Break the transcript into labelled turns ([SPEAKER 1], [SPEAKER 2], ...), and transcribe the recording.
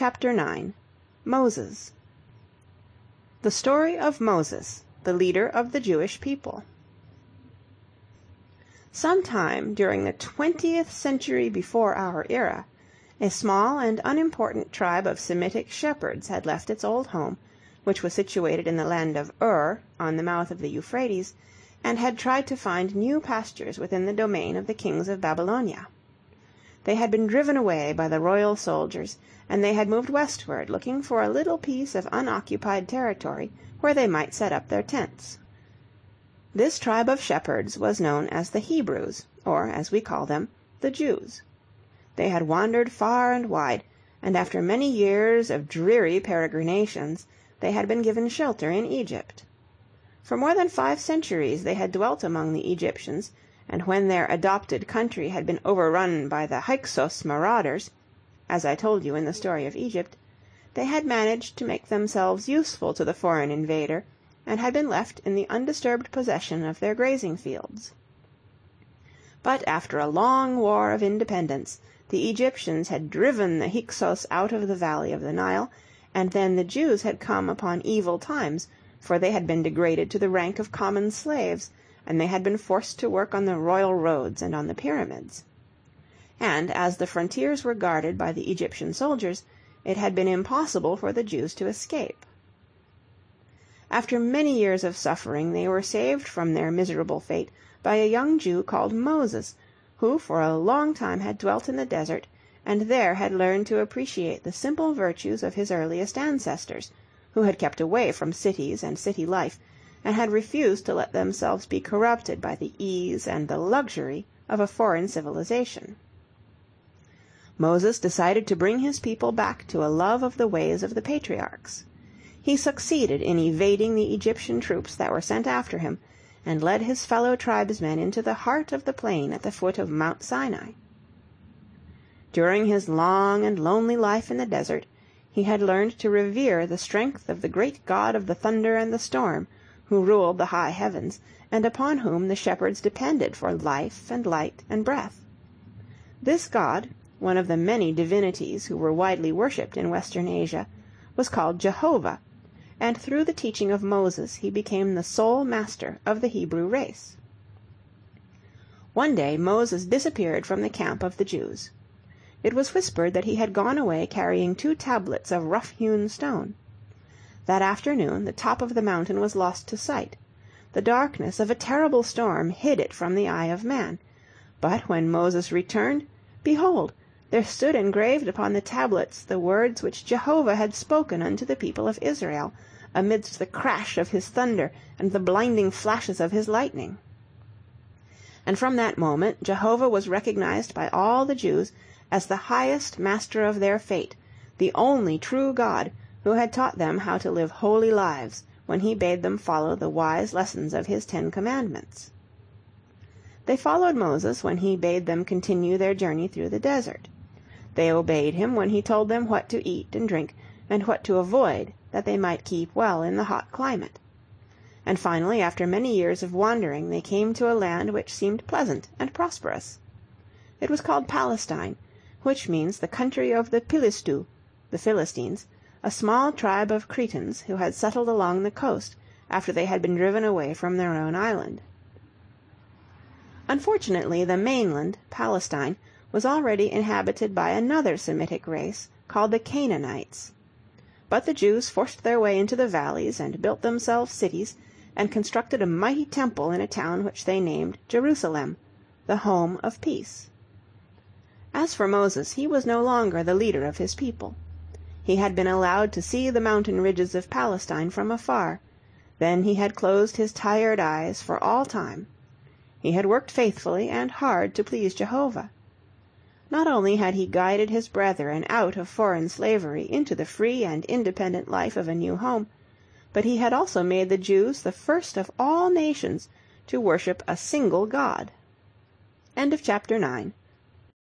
[SPEAKER 1] Chapter 9. Moses. The story of Moses, the leader of the Jewish people. Sometime during the 20th century before our era, a small and unimportant tribe of Semitic shepherds had left its old home, which was situated in the land of Ur, on the mouth of the Euphrates, and had tried to find new pastures within the domain of the kings of Babylonia. They had been driven away by the royal soldiers, and they had moved westward, looking for a little piece of unoccupied territory where they might set up their tents. This tribe of shepherds was known as the Hebrews, or, as we call them, the Jews. They had wandered far and wide, and after many years of dreary peregrinations, they had been given shelter in Egypt. For more than 5 centuries they had dwelt among the Egyptians, and when their adopted country had been overrun by the Hyksos marauders, as I told you in the story of Egypt, they had managed to make themselves useful to the foreign invader, and had been left in the undisturbed possession of their grazing fields. But after a long war of independence, the Egyptians had driven the Hyksos out of the valley of the Nile, and then the Jews had come upon evil times, for they had been degraded to the rank of common slaves, and they had been forced to work on the royal roads and on the pyramids. And as the frontiers were guarded by the Egyptian soldiers, it had been impossible for the Jews to escape. After many years of suffering they were saved from their miserable fate by a young Jew called Moses, who for a long time had dwelt in the desert, and there had learned to appreciate the simple virtues of his earliest ancestors, who had kept away from cities and city life, and had refused to let themselves be corrupted by the ease and the luxury of a foreign civilization. Moses decided to bring his people back to a love of the ways of the patriarchs. He succeeded in evading the Egyptian troops that were sent after him, and led his fellow tribesmen into the heart of the plain at the foot of Mount Sinai. During his long and lonely life in the desert, he had learned to revere the strength of the great God of the thunder and the storm, who ruled the high heavens, and upon whom the shepherds depended for life and light and breath. This God, one of the many divinities who were widely worshipped in Western Asia, was called Jehovah, and through the teaching of Moses he became the sole master of the Hebrew race. One day Moses disappeared from the camp of the Jews. It was whispered that he had gone away carrying 2 tablets of rough-hewn stone. That afternoon the top of the mountain was lost to sight. The darkness of a terrible storm hid it from the eye of man. But when Moses returned, behold, there stood engraved upon the tablets the words which Jehovah had spoken unto the people of Israel, amidst the crash of his thunder and the blinding flashes of his lightning. And from that moment Jehovah was recognized by all the Jews as the highest master of their fate, the only true God, who had taught them how to live holy lives when he bade them follow the wise lessons of his 10 commandments. They followed Moses when he bade them continue their journey through the desert. They obeyed him when he told them what to eat and drink, and what to avoid, that they might keep well in the hot climate. And finally, after many years of wandering, they came to a land which seemed pleasant and prosperous. It was called Palestine, which means the country of the Pilistu, the Philistines, a small tribe of Cretans who had settled along the coast after they had been driven away from their own island. Unfortunately, the mainland, Palestine, was already inhabited by another Semitic race called the Canaanites. But the Jews forced their way into the valleys and built themselves cities, and constructed a mighty temple in a town which they named Jerusalem, the home of peace. As for Moses, he was no longer the leader of his people. He had been allowed to see the mountain ridges of Palestine from afar. Then he had closed his tired eyes for all time. He had worked faithfully and hard to please Jehovah. Not only had he guided his brethren out of foreign slavery into the free and independent life of a new home, but he had also made the Jews the first of all nations to worship a single God. End of chapter 9.